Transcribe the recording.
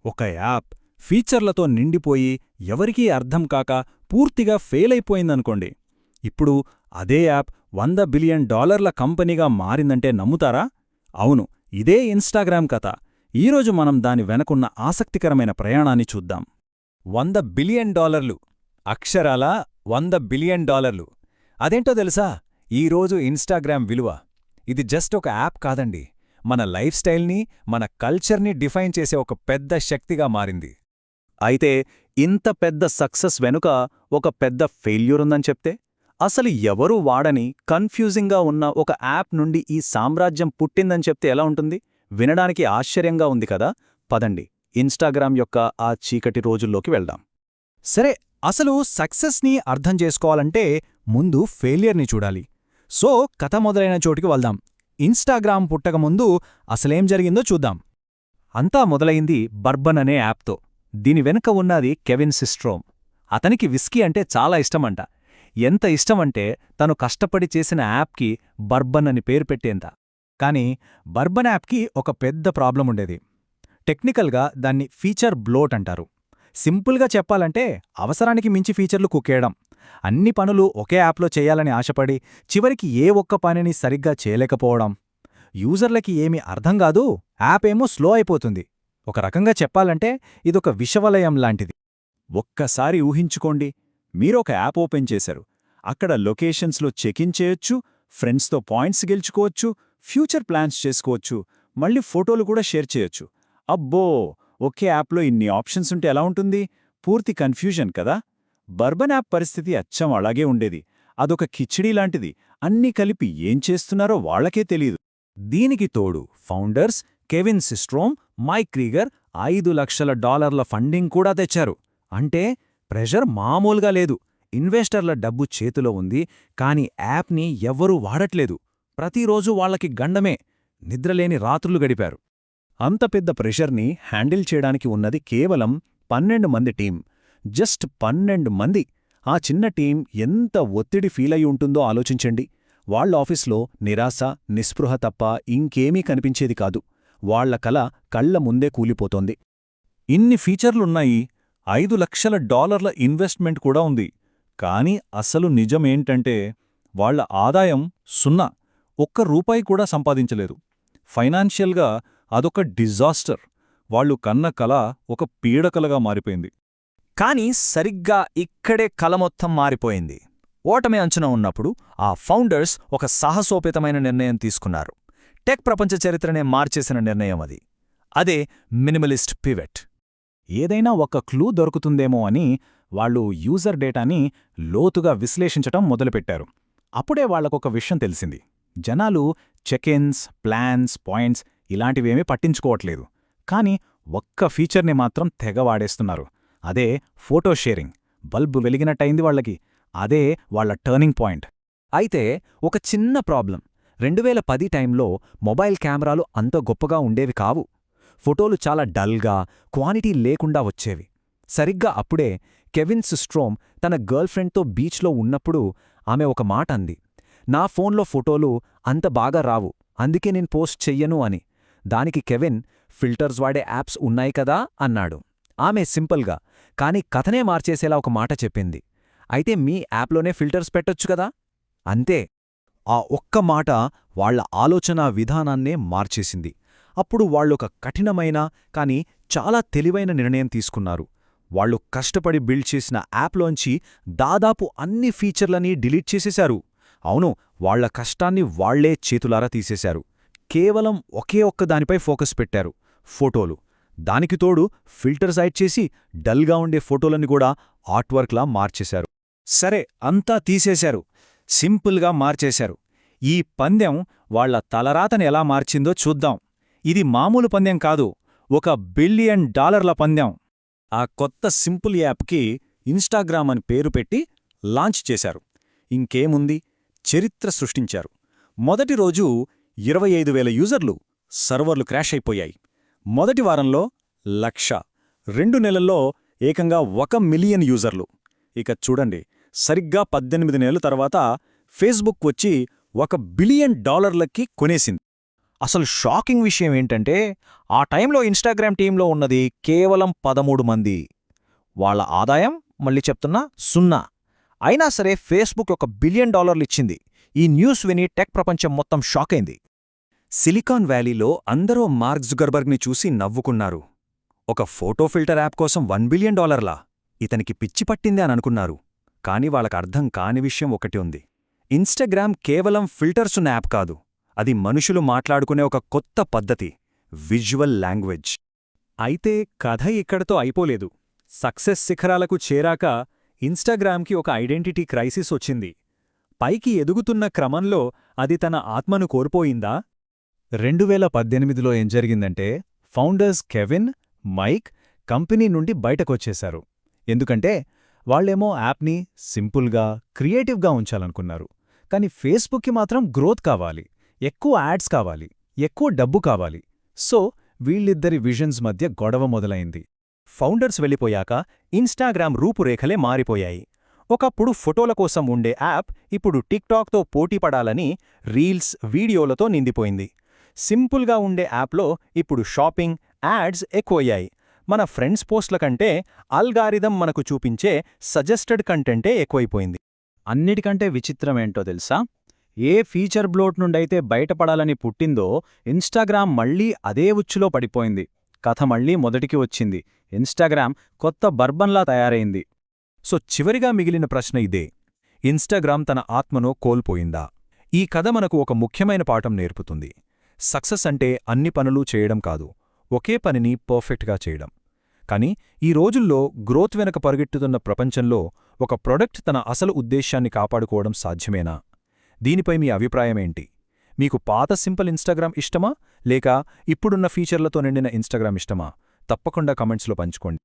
ఒక యాప్ ఫీచర్లతో నిండిపోయి ఎవరికీ అర్థం కాక పూర్తిగా ఫెయిలైపోయిందనుకోండి. ఇప్పుడు అదే యాప్ $100 బిలియన్ కంపెనీగా మారిందంటే నమ్ముతారా? అవును, ఇదే ఇన్స్టాగ్రామ్ కథ. ఈరోజు మనం దాని వెనకున్న ఆసక్తికరమైన ప్రయాణాన్ని చూద్దాం. $100 బిలియన్, అక్షరాల $100 బిలియన్. అదేంటో తెలుసా? ఈరోజు ఇన్స్టాగ్రామ్ విలువ. ఇది జస్ట్ ఒక యాప్ కాదండి, మన లైఫ్ స్టైల్ని, మన కల్చర్ని డిఫైన్ చేసే ఒక పెద్ద శక్తిగా మారింది. అయితే ఇంత పెద్ద సక్సెస్ వెనుక ఒక పెద్ద ఫెయిల్యూర్ ఉందని చెప్తే? అసలు ఎవరూ వాడని కన్ఫ్యూజింగ్గా ఉన్న ఒక యాప్ నుండి ఈ సామ్రాజ్యం పుట్టిందని చెప్తే ఎలా ఉంటుంది? వినడానికి ఆశ్చర్యంగా ఉంది కదా. పదండి, ఇన్స్టాగ్రామ్ యొక్క ఆ చీకటి రోజుల్లోకి వెళ్దాం. సరే, అసలు సక్సెస్ని అర్థం చేసుకోవాలంటే ముందు ఫెయిలియర్ని చూడాలి. సో కథ మొదలైన చోటికి వెళ్దాం. ఇన్స్టాగ్రామ్ పుట్టకముందు అసలేం జరిగిందో చూద్దాం. అంతా మొదలైంది బర్బన్ అనే యాప్తో. దీని వెనుక ఉన్నది కెవిన్ సిస్ట్రోమ్. అతనికి విస్కీ అంటే చాలా ఇష్టమంట. ఎంత ఇష్టమంటే తను కష్టపడి చేసిన యాప్కి బర్బన్ అని పేరు పెట్టేంత. కానీ బర్బన్ యాప్కి ఒక పెద్ద ప్రాబ్లం ఉండేది. టెక్నికల్గా దాన్ని ఫీచర్ బ్లోట్ అంటారు. సింపుల్గా చెప్పాలంటే అవసరానికి మించి ఫీచర్లు కుక్కేయడం. అన్ని పనులు ఒకే యాప్లో చేయాలని ఆశపడి చివరికి ఏ ఒక్క పనిని సరిగ్గా చేయలేకపోవడం. యూజర్లకి ఏమీ అర్థం కాదు, యాప్ ఏమో స్లో అయిపోతుంది. ఒక రకంగా చెప్పాలంటే ఇదొక విషవలయం లాంటిది. ఒక్కసారి ఊహించుకోండి, మీరొక యాప్ ఓపెన్ చేశారు. అక్కడ లొకేషన్స్లో చెక్-ఇన్ చేయొచ్చు, ఫ్రెండ్స్తో పాయింట్స్ గెలుచుకోవచ్చు, ఫ్యూచర్ ప్లాన్స్ చేసుకోవచ్చు, మళ్ళీ ఫోటోలు కూడా షేర్ చేయొచ్చు. అబ్బో, ఒకే యాప్లో ఇన్ని ఆప్షన్స్ ఉంటే ఎలా ఉంటుంది? పూర్తి కన్ఫ్యూజన్ కదా. బర్బన్ యాప్ పరిస్థితి అచ్చం అలాగే ఉండేది. అదొక కిచిడీ లాంటిది. అన్నీ కలిపి ఏం చేస్తున్నారో వాళ్లకే తెలీదు. దీనికి తోడు ఫౌండర్స్ కెవిన్ సిస్ట్రోమ్, మైక్ క్రీగర్ $5 లక్షల ఫండింగ్ కూడా తెచ్చారు. అంటే ప్రెషర్ మామూలుగా లేదు. ఇన్వెస్టర్ల డబ్బు చేతిలో ఉంది, కానీ యాప్ని ఎవ్వరూ వాడట్లేదు. ప్రతిరోజూ వాళ్లకి గండమే. నిద్రలేని రాత్రులు గడిపారు. అంత పెద్ద ప్రెషర్ని హ్యాండిల్ చేయడానికి ఉన్నది కేవలం 12 మంది టీం. జస్ట్ 12 మంది. ఆ చిన్న టీం ఎంత ఒత్తిడి ఫీలయ్యి ఉంటుందో ఆలోచించండి. వాళ్ళ ఆఫీస్లో నిరాశ, నిస్పృహ తప్ప ఇంకేమీ కనిపించేది కాదు. వాళ్ల కల కళ్ల ముందే కూలిపోతోంది. ఇన్ని ఫీచర్లున్నాయి, $5 లక్షల ఇన్వెస్ట్మెంట్ కూడా ఉంది. కానీ అసలు నిజమేంటంటే వాళ్ల ఆదాయం 0. ₹1 కూడా సంపాదించలేదు. ఫైనాన్షియల్గా అదొక డిజాస్టర్. వాళ్లు కన్న కల ఒక పీడకలగా మారిపోయింది. కానీ సరిగ్గా ఇక్కడే కల మొత్తం మారిపోయింది. ఓటమి అంచున ఉన్నప్పుడు ఆ ఫౌండర్స్ ఒక సాహసోపేతమైన నిర్ణయం తీసుకున్నారు. టెక్ ప్రపంచ చరిత్రనే మార్చేసిన నిర్ణయం అది. అదే మినిమలిస్ట్ పివెట్. ఏదైనా ఒక క్లూ దొరుకుతుందేమో అని వాళ్ళు యూజర్ డేటాని లోతుగా విశ్లేషించటం మొదలుపెట్టారు. అప్పుడే వాళ్లకొక విషయం తెలిసింది. జనాలు చెక్-ఇన్స్, ప్లాన్స్, పాయింట్స్ ఇలాంటివేమీ పట్టించుకోవట్లేదు. కానీ ఒక్క ఫీచర్ని మాత్రం తెగ వాడేస్తున్నారు. అదే ఫోటో షేరింగ్. బల్బు వెలిగినట్టయింది వాళ్లకి. అదే వాళ్ల టర్నింగ్ పాయింట్. అయితే ఒక చిన్న ప్రాబ్లం. 2010 టైంలో మొబైల్ కెమెరాలు అంత గొప్పగా ఉండేవి కావు. ఫోటోలు చాలా డల్గా, క్వాలిటీ లేకుండా వచ్చేవి. సరిగ్గా అప్పుడే కెవిన్ సిస్ట్రోమ్ తన గర్ల్ఫ్రెండ్తో బీచ్లో ఉన్నప్పుడు ఆమె ఒక మాట అంది. నా ఫోన్లో ఫోటోలు అంత బాగా రావు, అందుకే నేను పోస్ట్ చెయ్యను అని. దానికి కెవిన్, ఫిల్టర్స్ వాడే యాప్స్ ఉన్నాయి కదా అన్నాడు. ఆమె సింపుల్గా, కానీ కథనే మార్చేసేలా ఒక మాట చెప్పింది. అయితే మీ యాప్లోనే ఫిల్టర్స్ పెట్టొచ్చు కదా. అంతే. ఆ ఒక్క మాట వాళ్ల ఆలోచనా విధానాన్నే మార్చేసింది. అప్పుడు వాళ్లొక కఠినమైన కానీ చాలా తెలివైన నిర్ణయం తీసుకున్నారు. వాళ్లు కష్టపడి బిల్డ్ చేసిన యాప్లోంచి దాదాపు అన్ని ఫీచర్లని డిలీట్ చేసేశారు. అవును, వాళ్ల కష్టాన్ని వాళ్లే చేతులారా తీసేశారు. కేవలం ఒకే ఒక్క దానిపై ఫోకస్ పెట్టారు, ఫోటోలు. దానికి తోడు ఫిల్టర్స్ యాడ్ చేసి డల్గా ఉండే ఫోటోలని కూడా ఆర్ట్వర్క్లా మార్చేశారు. సరే, అంతా తీసేశారు, సింపుల్గా మార్చేశారు. ఈ పందెం వాళ్ల తలరాతని ఎలా మార్చిందో చూద్దాం. ఇది మామూలు పందెం కాదు, $1 బిలియన్ పందెం. ఆ కొత్త సింపుల్ యాప్కి ఇన్స్టాగ్రామ్ అని పేరు పెట్టి లాంచ్ చేశారు. ఇంకేముంది, చరిత్ర సృష్టించారు. మొదటి రోజు 25,000 యూజర్లు. సర్వర్లు క్రాష్ అయిపోయాయి. మొదటి వారంలో 1,00,000, 2 నెలల్లో ఏకంగా 1 మిలియన్ యూజర్లు. ఇక చూడండి, సరిగ్గా 18 నెలల తర్వాత ఫేస్బుక్ వచ్చి $1 బిలియన్ కొనేసింది. అసలు షాకింగ్ విషయం ఏంటంటే ఆ టైంలో ఇన్‌స్టాగ్రామ్ టీంలో ఉన్నది కేవలం 13 మంది. వాళ్ళ ఆదాయం మళ్ళీ చెప్తున్నా 0. అయినా సరే ఫేస్‌బుక్ $1 బిలియన్ ఇచ్చింది. ఈ న్యూస్ విని టెక్ ప్రపంచం మొత్తం షాకైంది. సిలికాన్ వ్యాలీలో అందరూ మార్క్ జుకర్బర్గ్ని చూసి నవ్వుకున్నారు. ఒక ఫోటో ఫిల్టర్ యాప్ కోసం $1 బిలియన్ ఇతనికి పిచ్చి పట్టిందే అని అనుకున్నారు. కాని వాళ్ళకర్థం కాని విషయం ఒకటి ఉంది. ఇన్‌స్టాగ్రామ్ కేవలం ఫిల్టర్సున్న యాప్ కాదు. అది మనుషులు మాట్లాడుకునే ఒక కొత్త పద్ధతి, విజువల్ లాంగ్వేజ్. అయితే కథ ఇక్కడతో అయిపోలేదు. సక్సెస్ శిఖరాలకు చేరాక ఇన్‌స్టాగ్రామ్కి ఒక ఐడెంటిటీ క్రైసిస్ వచ్చింది. పైకి ఎదుగుతున్న క్రమంలో అది తన ఆత్మను కోల్పోయిందా? 2018లో ఏం జరిగిందంటే ఫౌండర్స్ కెవిన్, మైక్ కంపెనీ నుండి బయటకొచ్చేశారు. ఎందుకంటే వాళ్లేమో యాప్ని సింపుల్గా, క్రియేటివ్గా ఉంచాలనుకున్నారు. కాని ఫేస్బుక్కి మాత్రం గ్రోత్ కావాలి, ఎక్కువ యాడ్స్ కావాలి, ఎక్కువ డబ్బు కావాలి. సో వీళ్ళిద్దరి విజన్స్ మధ్య గొడవ మొదలైంది. ఫౌండర్స్ వెళ్ళిపోయాక ఇన్‌స్టాగ్రామ్ రూపురేఖలే మారిపోయాయి. ఒకప్పుడు ఫోటోల కోసం ఉండే యాప్ ఇప్పుడు టిక్టాక్తో పోటీపడాలని రీల్స్, వీడియోలతో నిండిపోయింది. సింపుల్గా ఉండే యాప్లో ఇప్పుడు షాపింగ్, యాడ్స్ ఎక్కువయ్యాయి. మన ఫ్రెండ్స్ పోస్ట్ల కంటే అల్గారిథం మనకు చూపించే సజెస్టెడ్ కంటెంటే ఎక్కువైపోయింది. అన్నిటికంటే విచిత్రమేంటో తెలుసా? ఏ ఫీచర్ బ్లోట్ నుండైతే బయటపడాలని పుట్టిందో ఇన్‌స్టాగ్రామ్ మళ్లీ అదే ఉచ్చులో పడిపోయింది. కథ మళ్లీ మొదటికి వచ్చింది. ఇన్‌స్టాగ్రామ్ కొత్త బర్బన్లా తయారైంది. సో చివరిగా మిగిలిన ప్రశ్న ఇదే: ఇన్‌స్టాగ్రామ్ తన ఆత్మను కోల్పోయిందా? ఈ కథ మనకు ఒక ముఖ్యమైన పాఠం నేర్పుతుంది. సక్సెస్ అంటే అన్ని పనులు చేయడం కాదు, ఒకే పనిని పర్ఫెక్ట్గా చేయడం. కానీ ఈ రోజుల్లో గ్రోత్ వెనక పరుగెట్టుతున్న ప్రపంచంలో ఒక ప్రొడక్ట్ తన అసలు ఉద్దేశ్యాన్ని కాపాడుకోవడం సాధ్యమేనా? దీనిపై మీ అభిప్రాయమేంటి? మీకు పాత సింపుల్ ఇన్‌స్టాగ్రామ్ ఇష్టమా, లేక ఇప్పుడున్న ఫీచర్లతో నిండిన ఇన్‌స్టాగ్రామ్ ఇష్టమా? తప్పకుండా కమెంట్స్లో పంచుకోండి.